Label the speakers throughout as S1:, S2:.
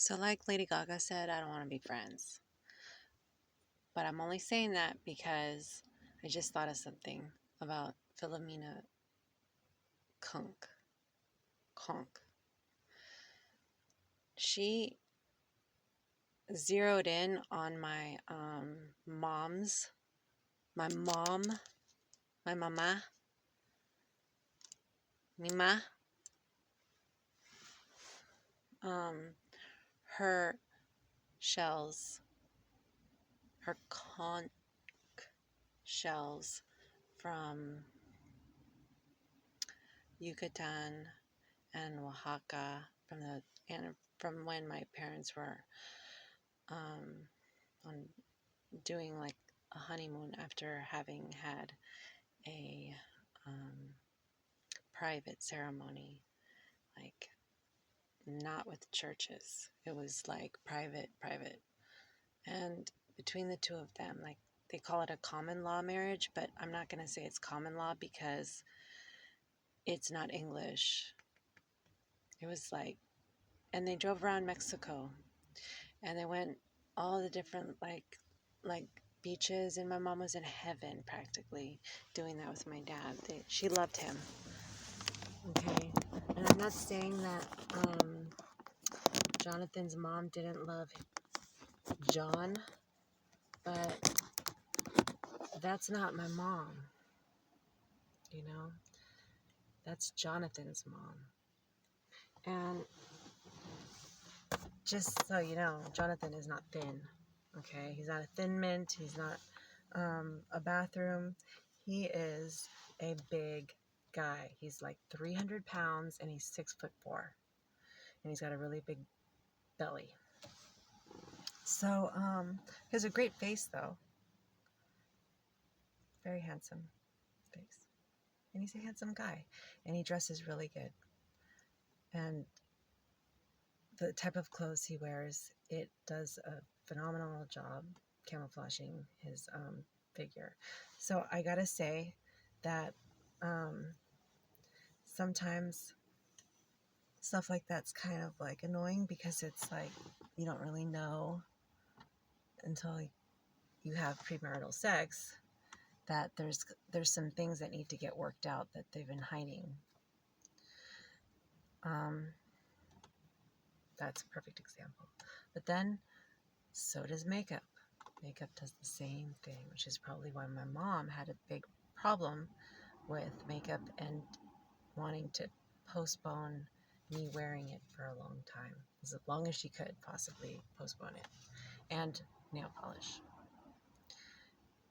S1: So, like Lady Gaga said, I don't want to be friends. But I'm only saying that because I just thought of something about Philomena Kunk. Conk. She zeroed in on my my mom, my mama, mima, her shells, her conch shells from Yucatan and Oaxaca from when my parents were on doing like a honeymoon after having had a private ceremony, like not with churches. It was like private. And between the two of them, like they call it a common law marriage, but I'm not going to say it's common law because it's not English. It was like, and they drove around Mexico and they went all the different like beaches, and my mom was in heaven practically doing that with my dad. She loved him. Okay, and I'm not saying that Jonathan's mom didn't love John, but that's not my mom. You know, that's Jonathan's mom. And just so you know, Jonathan is not thin. Okay, he's not a thin mint. He's not a bathroom. He is a big guy. He's like 300 pounds and he's 6'4", and he's got a really big belly. So he has a great face though. Very handsome face. And he's a handsome guy. And he dresses really good. And the type of clothes he wears, it does a phenomenal job camouflaging his figure. So I gotta say that sometimes stuff like that's kind of like annoying because it's like you don't really know until you have premarital sex that there's some things that need to get worked out that they've been hiding. That's a perfect example. But then so does makeup. Makeup does the same thing, which is probably why my mom had a big problem with makeup and wanting to postpone me wearing it for a long time, as long as she could possibly postpone it, and nail polish.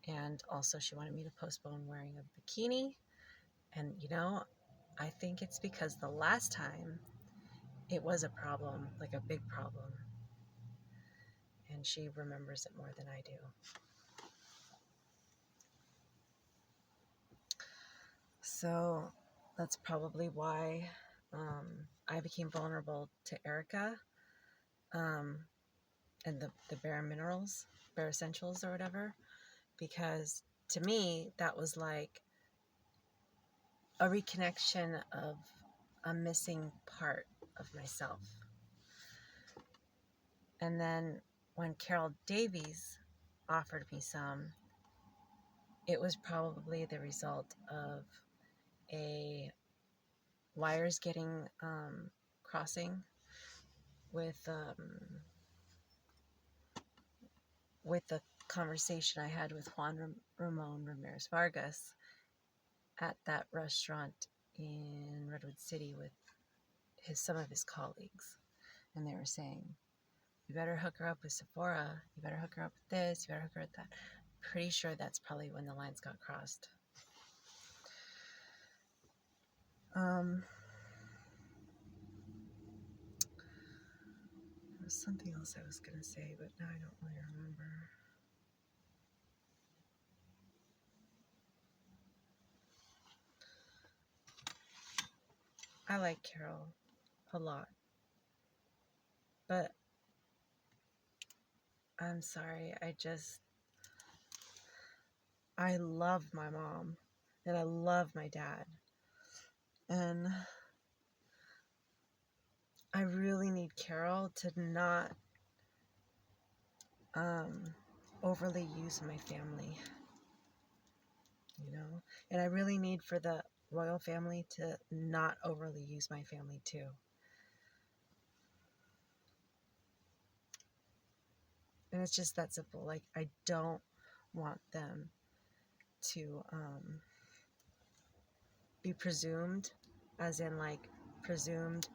S1: And also she wanted me to postpone wearing a bikini. And you know, I think it's because the last time it was a problem, like a big problem, and she remembers it more than I do. So that's probably why I became vulnerable to Erica and the bare minerals, bare essentials or whatever, because to me that was like a reconnection of a missing part of myself. And then when Carol Davies offered me some, it was probably the result of a wires getting crossing with the conversation I had with Juan Ramon Ramirez Vargas at that restaurant in Redwood City with some of his colleagues. And they were saying, you better hook her up with Sephora, you better hook her up with this, you better hook her up with that. Pretty sure that's probably when the lines got crossed. There was something else I was going to say, but now I don't really remember. I like Carol a lot, but I'm sorry, I love my mom and I love my dad, and I really need Carol to not overly use my family, and I really need for the royal family to not overly use my family too. And it's just that simple. Like, I don't want them to be presumed, as in like presumed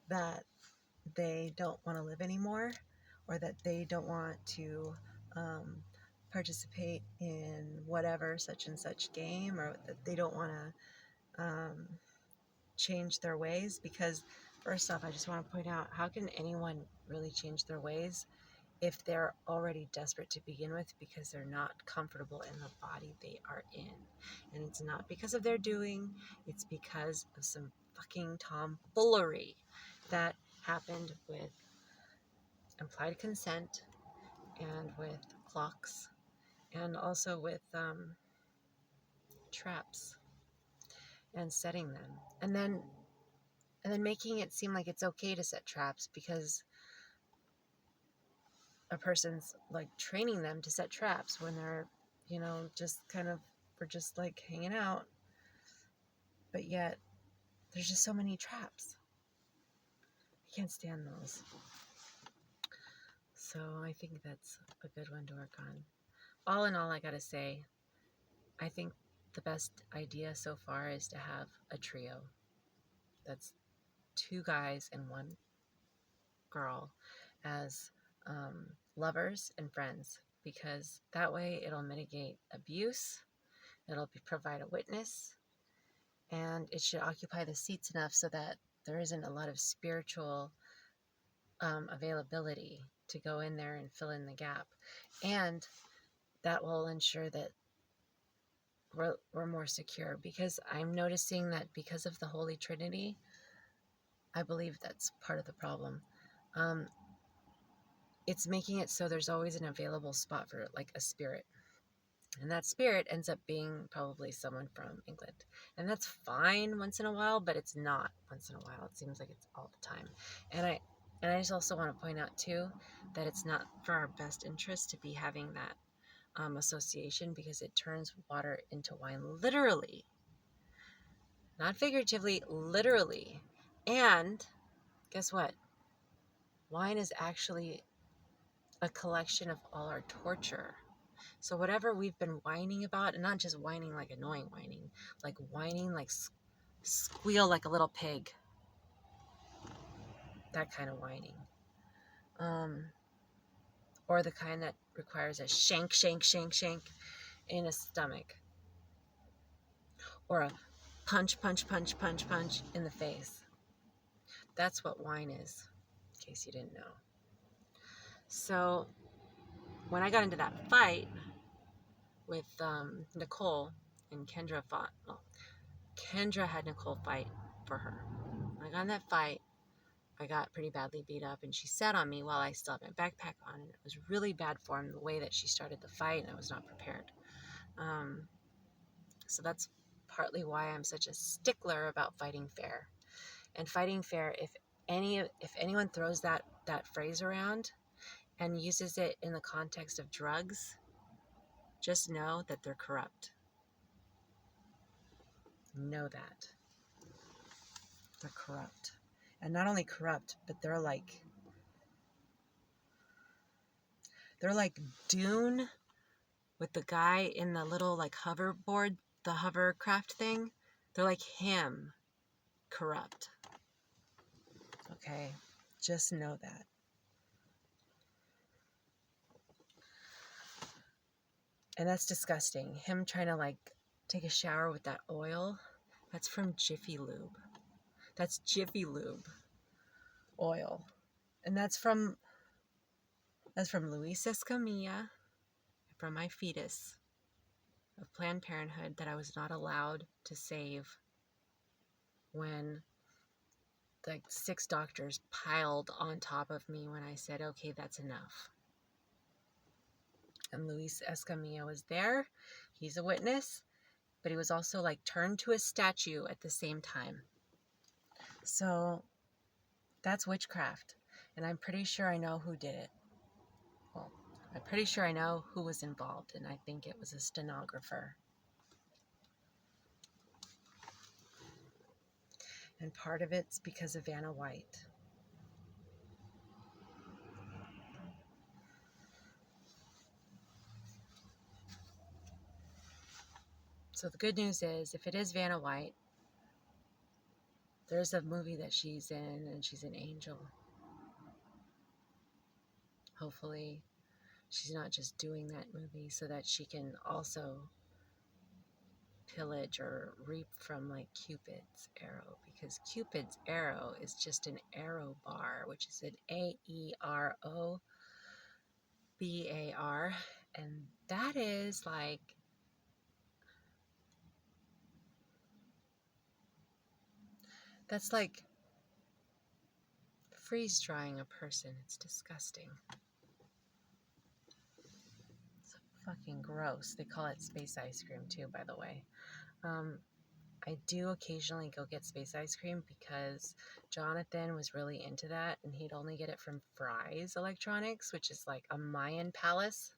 S1: that they don't want to live anymore, or that they don't want to participate in whatever such and such game, or that they don't want to change their ways. Because first off, I just want to point out, how can anyone really change their ways if they're already desperate to begin with, because they're not comfortable in the body they are in? And it's not because of their doing, it's because of some fucking tomfoolery that happened with implied consent, and with clocks, and also with traps, and setting them, and then making it seem like it's okay to set traps because a person's like training them to set traps when they're, just kind of, we're just like hanging out. But yet there's just so many traps. I can't stand those. So I think that's a good one to work on. All in all, I gotta say, I think the best idea so far is to have a trio. That's 2 guys and 1 girl as lovers and friends, because that way it'll mitigate abuse, it'll provide a witness, and it should occupy the seats enough so that there isn't a lot of spiritual availability to go in there and fill in the gap. And that will ensure that we're more secure, because I'm noticing that because of the Holy Trinity, I believe that's part of the problem. It's making it so there's always an available spot for like a spirit. And that spirit ends up being probably someone from England. And that's fine once in a while, but it's not once in a while. It seems like it's all the time. And I just also want to point out too that it's not for our best interest to be having that association, because it turns water into wine, literally. Not figuratively, literally. And guess what? Wine is actually a collection of all our torture. So whatever we've been whining about, and not just whining like annoying whining, like whining like squeal like a little pig, that kind of whining, or the kind that requires a shank in a stomach, or a punch in the face. That's what wine is, in case you didn't know. So when I got into that fight with Nicole, and Kendra fought, well, Kendra had Nicole fight for her. When I got in that fight, I got pretty badly beat up, and she sat on me while I still had my backpack on, and it was really bad form the way that she started the fight, and I was not prepared. So that's partly why I'm such a stickler about fighting fair. And fighting fair, if anyone throws that phrase around and uses it in the context of drugs, just know that they're corrupt. Know that. They're corrupt. And not only corrupt, but they're like Dune with the guy in the little like hoverboard, the hovercraft thing. They're like him, corrupt. Okay, just know that. And that's disgusting. Him trying to like take a shower with that oil, that's from Jiffy Lube. That's Jiffy Lube oil. And that's from Luis Escamilla, from my fetus of Planned Parenthood that I was not allowed to save when the 6 doctors piled on top of me when I said, okay, that's enough. And Luis Escamilla was there. He's a witness, but he was also like turned to a statue at the same time. So That's witchcraft. And I'm pretty sure I know who did it. Well, I'm pretty sure I know who was involved, and I think it was a stenographer. And part of it's because of Vanna White. So the good news is, if it is Vanna White, there's a movie that she's in, and she's an angel. Hopefully, she's not just doing that movie so that she can also pillage or reap from like Cupid's arrow, because Cupid's arrow is just an arrow bar, which is an AEROBAR, and that is like, that's like freeze drying a person. It's disgusting. It's fucking gross. They call it space ice cream too, by the way. I do occasionally go get space ice cream because Jonathan was really into that, and he'd only get it from Fry's Electronics, which is like a Mayan palace.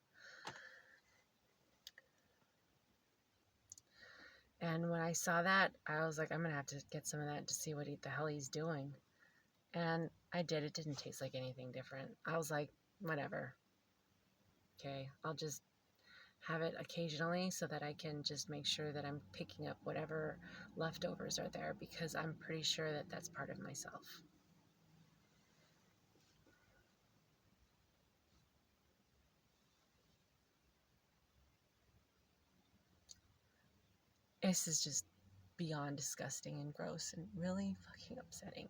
S1: And when I saw that, I was like, I'm gonna have to get some of that to see what the hell he's doing. And I did. It didn't taste like anything different. I was like, whatever. Okay, I'll just have it occasionally so that I can just make sure that I'm picking up whatever leftovers are there, because I'm pretty sure that that's part of myself. This is just beyond disgusting and gross and really fucking upsetting.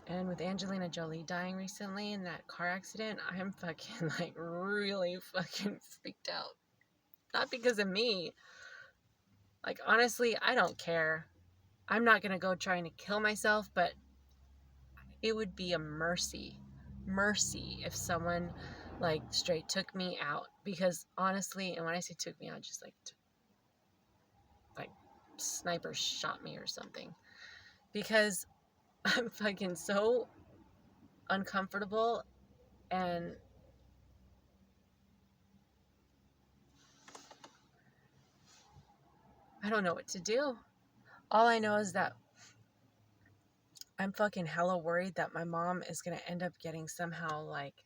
S1: And with Angelina Jolie dying recently in that car accident, I'm fucking like really fucking freaked out. Not because of me. Like, honestly, I don't care. I'm not gonna go trying to kill myself, but it would be a mercy if someone like straight took me out. Because honestly, and when I say took me out, just like sniper shot me or something, because I'm fucking so uncomfortable, and I don't know what to do. All I know is that I'm fucking hella worried that my mom is gonna end up getting somehow like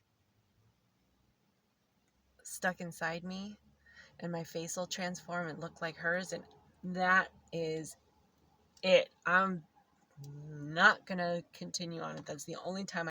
S1: stuck inside me, and my face will transform and look like hers, and that is it. I'm not gonna continue on it. That's the only time